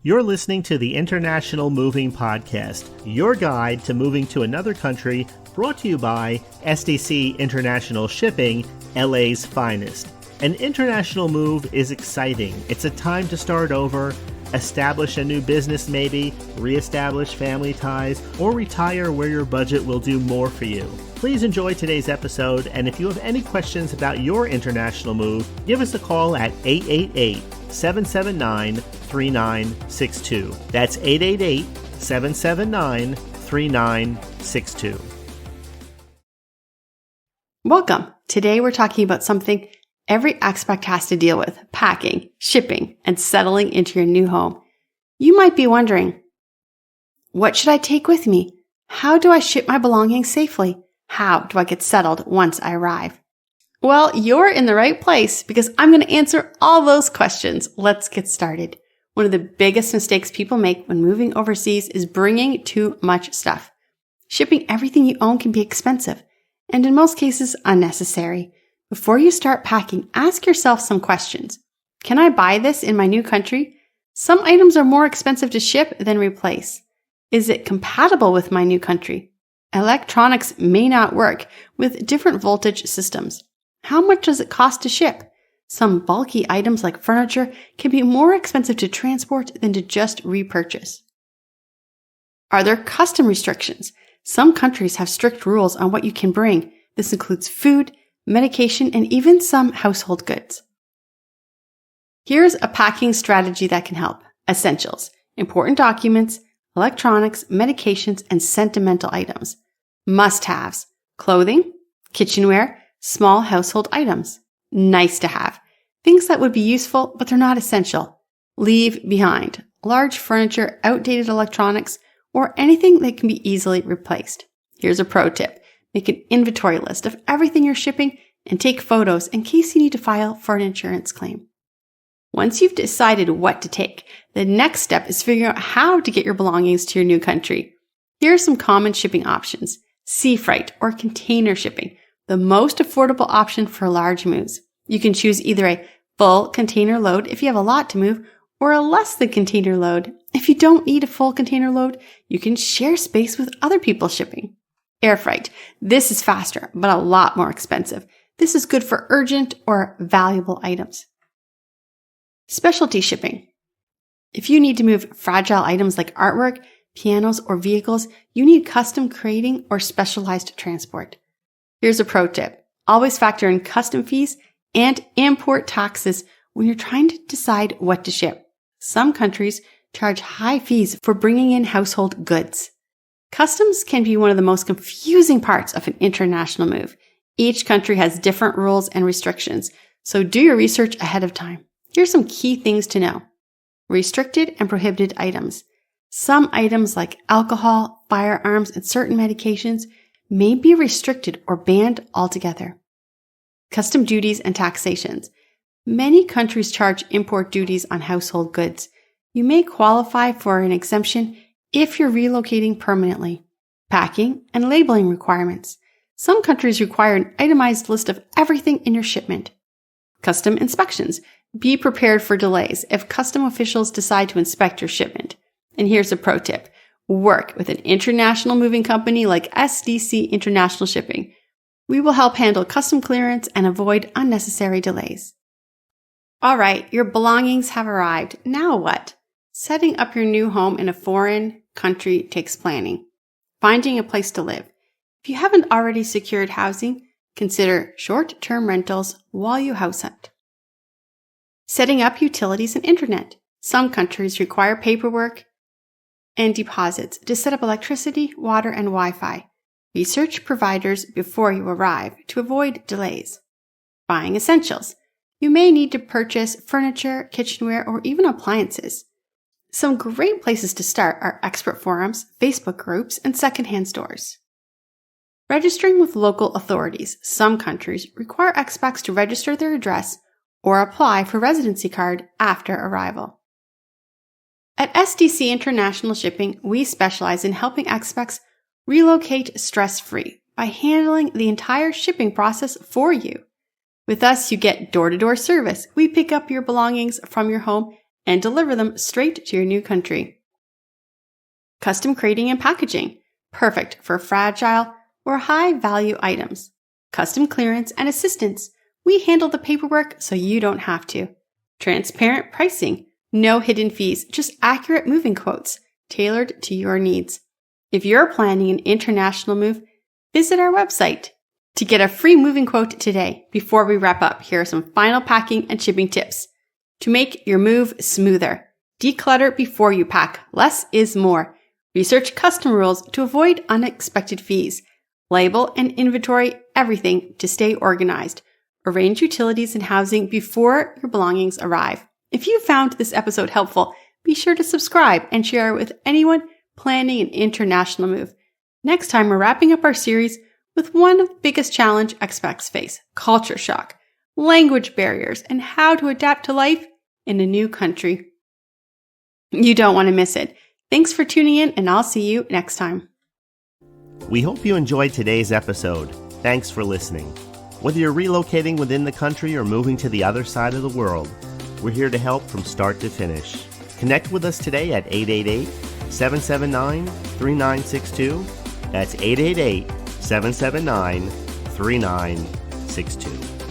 You're listening to the International Moving Podcast, your guide to moving to another country, brought to you by SDC International Shipping, LA's finest. An international move is exciting. It's a time to start over, establish a new business maybe, reestablish family ties, or retire where your budget will do more for you. Please enjoy today's episode, and if you have any questions about your international move, give us a call at 888-779-3962. That's 888-779-3962. Welcome. Today we're talking about something every expat has to deal with: packing, shipping, and settling into your new home. You might be wondering, what should I take with me? How do I ship my belongings safely? How do I get settled once I arrive? Well, you're in the right place because I'm going to answer all those questions. Let's get started. One of the biggest mistakes people make when moving overseas is bringing too much stuff. Shipping everything you own can be expensive and in most cases unnecessary. Before you start packing, ask yourself some questions. Can I buy this in my new country? Some items are more expensive to ship than replace. Is it compatible with my new country? Electronics may not work with different voltage systems. How much does it cost to ship? Some bulky items like furniture can be more expensive to transport than to just repurchase. Are there custom restrictions? Some countries have strict rules on what you can bring. This includes food, medication, and even some household goods. Here's a packing strategy that can help. Essentials: important documents, electronics, medications, and sentimental items. Must-haves: clothing, kitchenware, small household items. Nice to have: things that would be useful, but they're not essential. Leave behind: large furniture, outdated electronics, or anything that can be easily replaced. Here's a pro tip. Make an inventory list of everything you're shipping and take photos in case you need to file for an insurance claim. Once you've decided what to take, the next step is figuring out how to get your belongings to your new country. Here are some common shipping options: sea freight or container shipping, the most affordable option for large moves. You can choose either a full container load if you have a lot to move, or a less than container load. If you don't need a full container load, you can share space with other people shipping. Air freight. This is faster, but a lot more expensive. This is good for urgent or valuable items. Specialty shipping. If you need to move fragile items like artwork, pianos, or vehicles, you need custom crating or specialized transport. Here's a pro tip. Always factor in custom fees and import taxes when you're trying to decide what to ship. Some countries charge high fees for bringing in household goods. Customs can be one of the most confusing parts of an international move. Each country has different rules and restrictions, so do your research ahead of time. Here's some key things to know. Restricted and prohibited items. Some items like alcohol, firearms, and certain medications may be restricted or banned altogether. Custom duties and taxations. Many countries charge import duties on household goods. You may qualify for an exemption if you're relocating permanently. Packing and labeling requirements. Some countries require an itemized list of everything in your shipment. Custom inspections. Be prepared for delays if custom officials decide to inspect your shipment. And here's a pro tip. Work with an international moving company like SDC International Shipping. We will help handle custom clearance and avoid unnecessary delays. All right, your belongings have arrived. Now what? Setting up your new home in a foreign country takes planning. Finding a place to live. If you haven't already secured housing, consider short-term rentals while you house hunt. Setting up utilities and internet. Some countries require paperwork and deposits to set up electricity, water, and Wi-Fi. Research providers before you arrive to avoid delays. Buying essentials. You may need to purchase furniture, kitchenware, or even appliances. Some great places to start are expert forums, Facebook groups, and secondhand stores. Registering with local authorities. Some countries require expats to register their address or apply for residency card after arrival. At SDC International Shipping, we specialize in helping expats relocate stress-free by handling the entire shipping process for you. With us, you get door-to-door service. We pick up your belongings from your home and deliver them straight to your new country. Custom crating and packaging, perfect for fragile or high-value items. Custom clearance and assistance, we handle the paperwork so you don't have to. Transparent pricing, no hidden fees, just accurate moving quotes, tailored to your needs. If you're planning an international move, visit our website. To get a free moving quote today, before we wrap up, here are some final packing and shipping tips. To make your move smoother, declutter before you pack. Less is more. Research custom rules to avoid unexpected fees. Label and inventory everything to stay organized. Arrange utilities and housing before your belongings arrive. If you found this episode helpful, be sure to subscribe and share it with anyone planning an international move. Next time, we're wrapping up our series with one of the biggest challenges expats face: culture shock, language barriers, and how to adapt to life in a new country. You don't want to miss it. Thanks for tuning in, and I'll see you next time. We hope you enjoyed today's episode. Thanks for listening. Whether you're relocating within the country or moving to the other side of the world, we're here to help from start to finish. Connect with us today at 888-779-3962. That's 888-779-3962.